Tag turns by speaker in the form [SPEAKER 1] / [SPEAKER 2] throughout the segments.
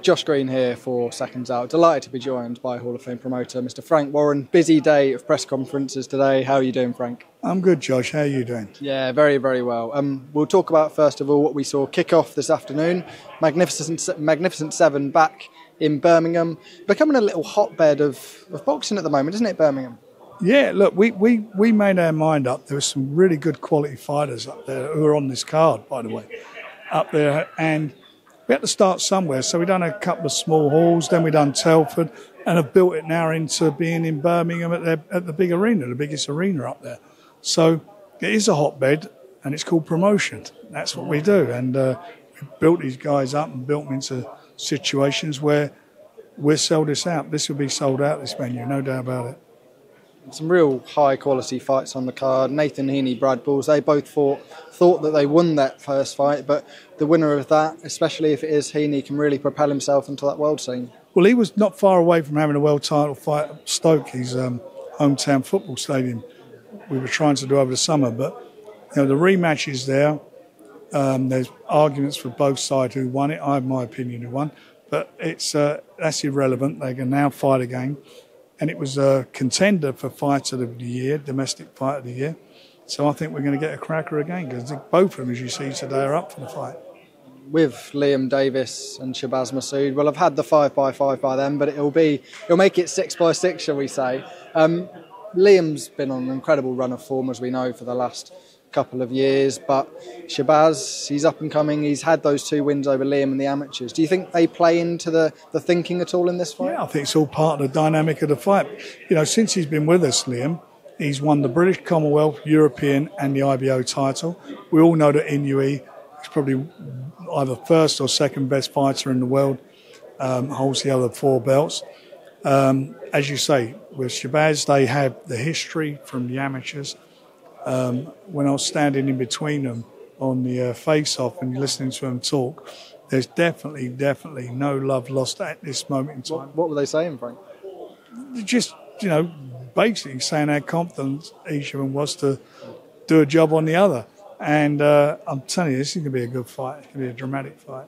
[SPEAKER 1] Josh Green here for Seconds Out. Delighted to be joined by Hall of Fame promoter Mr. Frank Warren. Busy day of press conferences today. How are you doing, Frank?
[SPEAKER 2] I'm good, Josh. How are you doing?
[SPEAKER 1] Yeah, very, very well. We'll talk about, first of all, what we saw kick off this afternoon. Magnificent 7 back in Birmingham. Becoming a little hotbed of boxing at the moment, isn't it, Birmingham?
[SPEAKER 2] Yeah, look, we made our mind up. There were some really good quality fighters up there who are on this card, by the way, up there. And we had to start somewhere, so we done a couple of small halls, then we done Telford, and have built it now into being in Birmingham at the big arena, the biggest arena up there. So it is a hotbed, and it's called promotion. That's what we do, and we built these guys up and built them into situations where we'll sell this out. This will be sold out, this venue, no doubt about it.
[SPEAKER 1] Some real high-quality fights on the card. Nathan Heaney, Brad Bulls, they both thought that they won that first fight, but the winner of that, especially if it is Heaney, can really propel himself into that world scene.
[SPEAKER 2] Well, he was not far away from having a world title fight at Stoke, his hometown football stadium. We were trying to do over the summer, but the rematch is there. There's arguments for both sides who won it. I have my opinion who won, but that's irrelevant. They can now fight again. And it was a contender for Fight of the Year, Domestic Fight of the Year. So I think we're going to get a cracker again, because both of them, as you see today, are up for the fight.
[SPEAKER 1] With Liam Davis and Shabazz Masood, well, I've had the 5x5 by them, but it'll make it 6x6, shall we say. Liam's been on an incredible run of form, as we know, for the last couple of years, but Shabazz, he's up and coming. He's had those 2 wins over Liam in the amateurs. Do you think they play into the thinking at all in this fight?
[SPEAKER 2] Yeah, I think it's all part of the dynamic of the fight. Since he's been with us, Liam, he's won the British, Commonwealth, European and the IBO title. We all know that Inoue is probably either first or second best fighter in the world, holds the other 4 belts. As you say, with Shabazz, they have the history from the amateurs. When I was standing in between them on the face-off and listening to them talk, there's definitely no love lost at this moment in time.
[SPEAKER 1] What were they saying, Frank?
[SPEAKER 2] Just, basically saying how confident each of them was to do a job on the other. And I'm telling you, this is going to be a good fight. It's going to be a dramatic fight.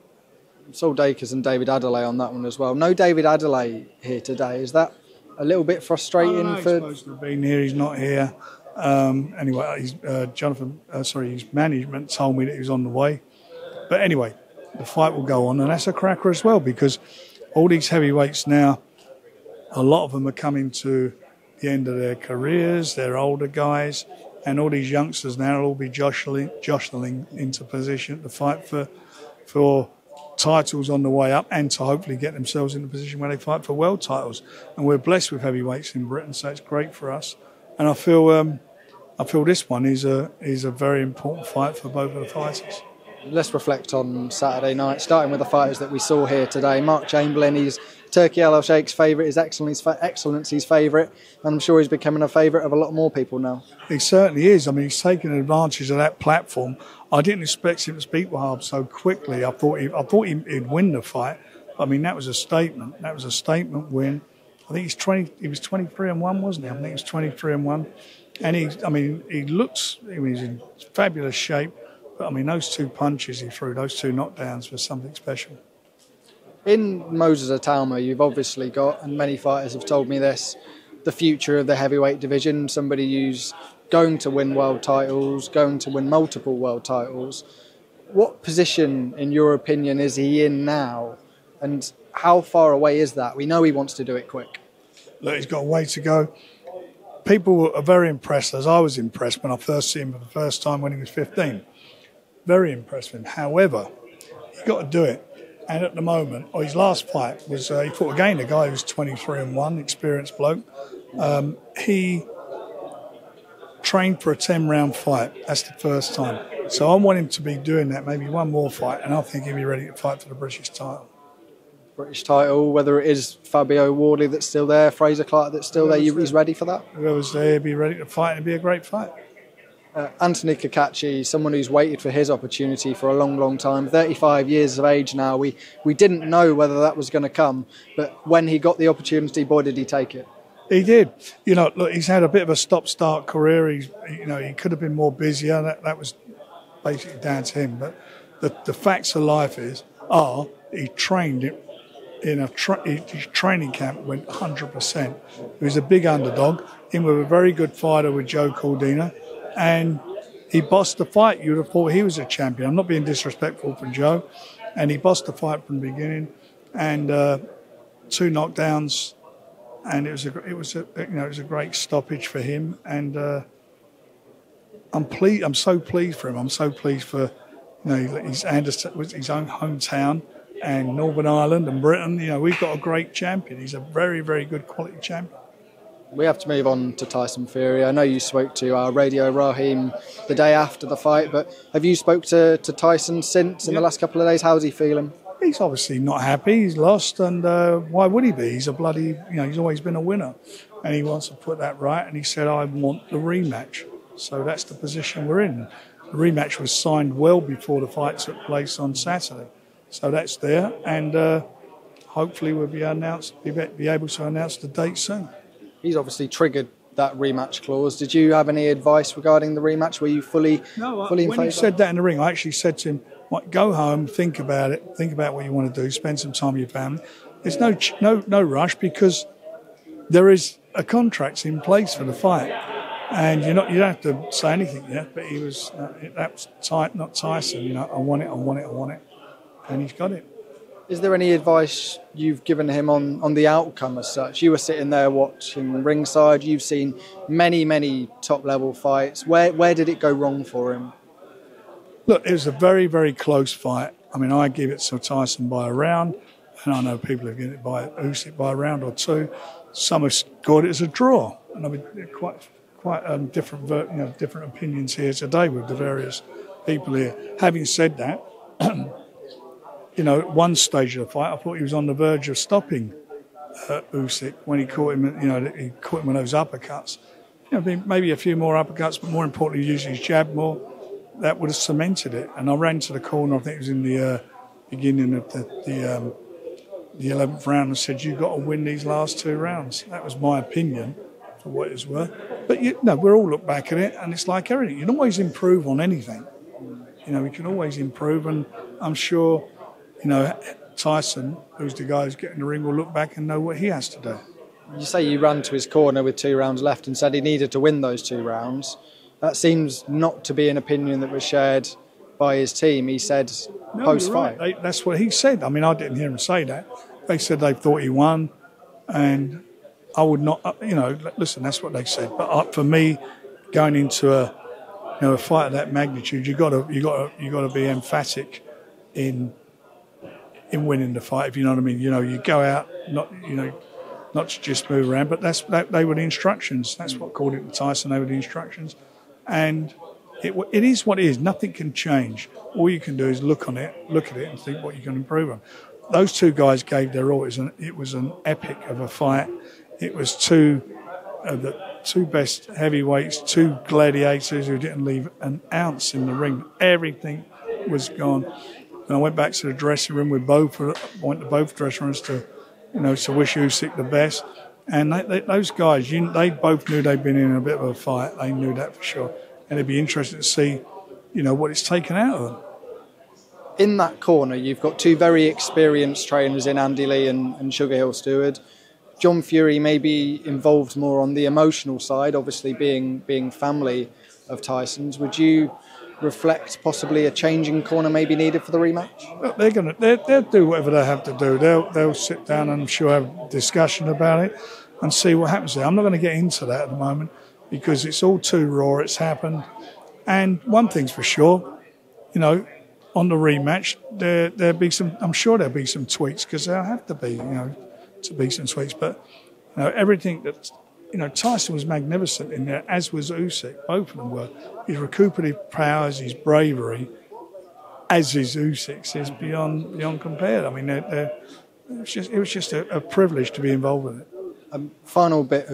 [SPEAKER 1] Saul Dacres and David Adelaide on that one as well. No David Adelaide here today. Is that a little bit frustrating?
[SPEAKER 2] He's supposed to have been here. He's not here. Anyway, his management told me that he was on the way. But anyway, the fight will go on, and that's a cracker as well, because all these heavyweights now, a lot of them are coming to the end of their careers. They're older guys, and all these youngsters now will all be jostling into position to fight for titles on the way up, and to hopefully get themselves in a position where they fight for world titles. And we're blessed with heavyweights in Britain, so it's great for us. And I feel this one is a very important fight for both of the fighters.
[SPEAKER 1] Let's reflect on Saturday night, starting with the fighters that we saw here today. Mark Chamberlain, he's Turki Al-Sheikh's favourite, His Excellency's favourite, and I'm sure he's becoming a favourite of a lot more people now.
[SPEAKER 2] He certainly is. I mean, he's taken advantage of that platform. I didn't expect him to beat Wahab so quickly. I thought he'd win the fight. I mean, that was a statement. That was a statement win. I think he was 23-1, wasn't he? I think he was 23-1. And he's in fabulous shape. But I mean, those 2 punches he threw, those 2 knockdowns, were something special.
[SPEAKER 1] In Moses Atalma, you've obviously got, and many fighters have told me this, the future of the heavyweight division, somebody who's going to win world titles, going to win multiple world titles. What position, in your opinion, is he in now? And how far away is that? We know he wants to do it quick.
[SPEAKER 2] Look, he's got a way to go. People are very impressed, as I was impressed when I first seen him for the first time when he was 15. Very impressed with him. However, you've got to do it. And at the moment, his last fight was, he fought again a guy who was 23-1, experienced bloke. He trained for a 10-round fight. That's the first time. So I want him to be doing that, maybe one more fight, and I think he'll be ready to fight for the British title.
[SPEAKER 1] British title, whether it is Fabio Wardley that's still there, Fraser Clark that's still there, he's ready for that?
[SPEAKER 2] Whoever's there, he'll be ready to fight, and it'll be a great fight.
[SPEAKER 1] Anthony Kakachi, someone who's waited for his opportunity for a long, long time, 35 years of age now. We didn't know whether that was going to come, but when he got the opportunity, boy, did he take it.
[SPEAKER 2] He did. Look, he's had a bit of a stop-start career. He could have been more busier. That was basically down to him. But the facts of life are he trained in his training camp went 100%. He was a big underdog, in with a very good fighter with Joe Cordina, and he bossed the fight. You'd have thought he was a champion. I'm not being disrespectful for Joe, and he bossed the fight from the beginning, and 2 knockdowns, and it was a great stoppage for him, and I'm pleased. I'm so pleased for him. I'm so pleased for his own hometown and Northern Ireland and Britain. We've got a great champion. He's a very, very good quality champion.
[SPEAKER 1] We have to move on to Tyson Fury. I know you spoke to our Radio Raheem the day after the fight, but have you spoke to Tyson since in the last couple of days? How's he feeling?
[SPEAKER 2] He's obviously not happy. He's lost, and why would he be? He's a bloody, he's always been a winner, and he wants to put that right. And he said, "I want the rematch." So that's the position we're in. The rematch was signed well before the fight took place on Saturday, so that's there, and hopefully we'll be able to announce the date soon.
[SPEAKER 1] He's obviously triggered that rematch clause. Did you have any advice regarding the rematch? Were you fully in favour?
[SPEAKER 2] When he said that in the ring, I actually said to him, "Go home, think about it, think about what you want to do, spend some time with your family." There's no rush, because there is a contract in place for the fight, and you don't have to say anything yet. But he was that was not Tyson. I want it, and he's got it.
[SPEAKER 1] Is there any advice you've given him on the outcome as such? You were sitting there watching ringside. You've seen many top-level fights. Where did it go wrong for him?
[SPEAKER 2] Look, it was a very, very close fight. I mean, I give it to Tyson by a round, and I know people have given it by Usyk by a round or 2. Some have scored it as a draw, and I mean, quite different opinions here today with the various people here. Having said that, at one stage of the fight, I thought he was on the verge of stopping Usyk when he caught him. He caught him with those uppercuts. Maybe a few more uppercuts, but more importantly, using his jab more. That would have cemented it. And I ran to the corner. I think it was in the beginning of the 11th round, and said, "You've got to win these last 2 rounds." That was my opinion, for what it's worth. But we all look back at it, and it's like everything. You can always improve on anything. We can always improve, and I'm sure. Tyson, who's the guy who's getting the ring, will look back and know what he has to do.
[SPEAKER 1] You say you ran to his corner with 2 rounds left and said he needed to win those 2 rounds. That seems not to be an opinion that was shared by his team. He said post-fight.
[SPEAKER 2] Right. That's what he said. I mean, I didn't hear him say that. They said they thought he won, and I would not. Listen, that's what they said. But for me, going into a fight of that magnitude, you got to be emphatic in winning the fight, if you know what I mean. You go out, not to just move around, but they were the instructions. That's what called it to Tyson. They were the instructions, and it is what it is. Nothing can change. All you can do is look at it, and think what you can improve on. Those 2 guys gave their all. It was an epic of a fight. It was 2 of the 2 best heavyweights, 2 gladiators who didn't leave an ounce in the ring. Everything was gone. And I went back to the dressing room with both. Went to both dressing rooms to wish Usyk the best. And those guys, they both knew they'd been in a bit of a fight. They knew that for sure. And it'd be interesting to see, what it's taken out of them.
[SPEAKER 1] In that corner, you've got 2 very experienced trainers in Andy Lee and Sugarhill Steward. John Fury may be involved more on the emotional side, obviously being family of Tyson's. Would you reflect possibly a change in corner may be needed for the rematch?
[SPEAKER 2] Look, they'll do whatever they have to do. They'll sit down and I'm sure have a discussion about it and see what happens there. I'm not going to get into that at the moment because it's all too raw. It's happened, and one thing's for sure, on the rematch there'll be some. I'm sure there'll be some tweaks because there'll have to be, to be some tweaks. But everything that. Tyson was magnificent in there, as was Usyk. Both of them were. His recuperative powers, his bravery, as is Usyk's, is beyond compared. I mean, it was just a privilege to be involved with it.
[SPEAKER 1] Final bit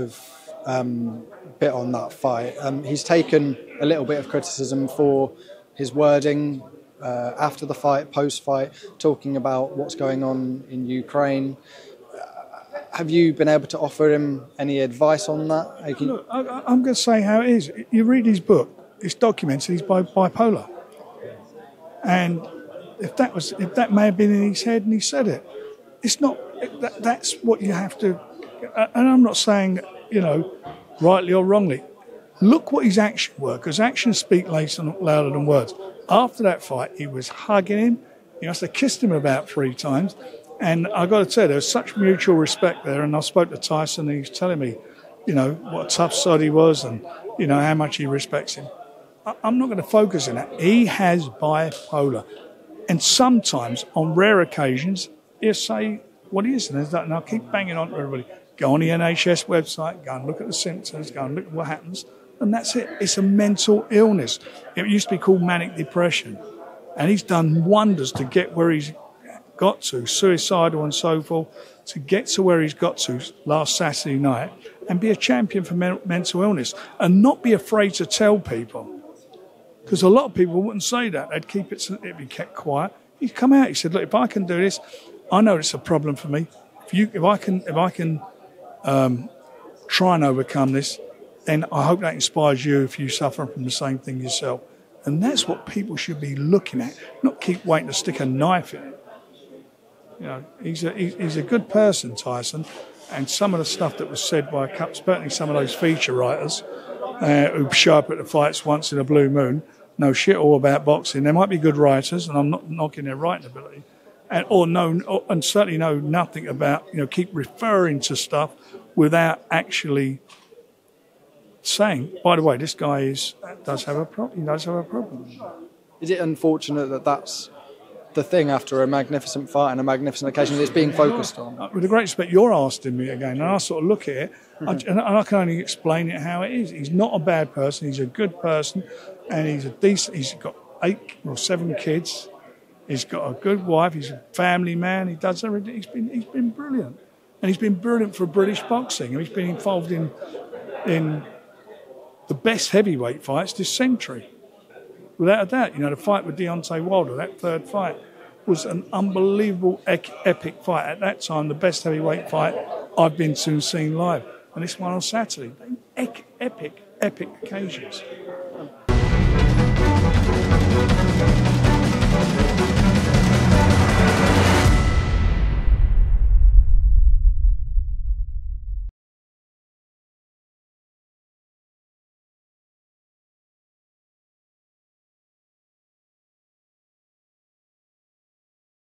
[SPEAKER 1] on that fight. He's taken a little bit of criticism for his wording after the fight, post-fight, talking about what's going on in Ukraine. Have you been able to offer him any advice on that?
[SPEAKER 2] Look, I'm going to say how it is. You read his book, it's documented he's bipolar. And if that may have been in his head and he said it, it's not That's what you have to. And I'm not saying, rightly or wrongly. Look what his actions were, because actions speak louder than words. After that fight, he was hugging him. He must have kissed him about 3 times. And I've got to tell you, there was such mutual respect there. And I spoke to Tyson, and he was telling me, what a tough sod he was and, how much he respects him. I'm not going to focus on that. He has bipolar. And sometimes, on rare occasions, he'll say what he is. And I'll keep banging on to everybody. Go on the NHS website, go and look at the symptoms, go and look at what happens. And that's it. It's a mental illness. It used to be called manic depression. And he's done wonders to get where he's got to, suicidal and so forth, to get to where he's got to last Saturday night and be a champion for mental illness and not be afraid to tell people. Because a lot of people wouldn't say that. They'd keep it'd be kept quiet. He's come out. He said, look, if I can do this, I know it's a problem for me. If I can try and overcome this, then I hope that inspires you if you suffer from the same thing yourself. And that's what people should be looking at, not keep waiting to stick a knife in it. He's a good person, Tyson, and some of the stuff that was said by certainly some of those feature writers who show up at the fights once in a blue moon, know shit all about boxing. They might be good writers, and I'm not knocking their writing ability, and certainly know nothing about, keep referring to stuff without actually saying, by the way, this guy does have a problem. He does have a problem.
[SPEAKER 1] Is it unfortunate that that's the thing after a magnificent fight and a magnificent occasion that it's being focused on?
[SPEAKER 2] With a great respect, you're asking me again, and I sort of look at it, and I can only explain it how it is. He's not a bad person. He's a good person, and he's a decent. He's got 8 or 7 kids. He's got a good wife. He's a family man. He does everything. He's been brilliant, and he's been brilliant for British boxing. And he's been involved in the best heavyweight fights this century, without a doubt. The fight with Deontay Wilder, that 3rd fight, was an unbelievable epic fight. At that time, the best heavyweight fight I've been to and seen live. And this one on Saturday. Epic occasions.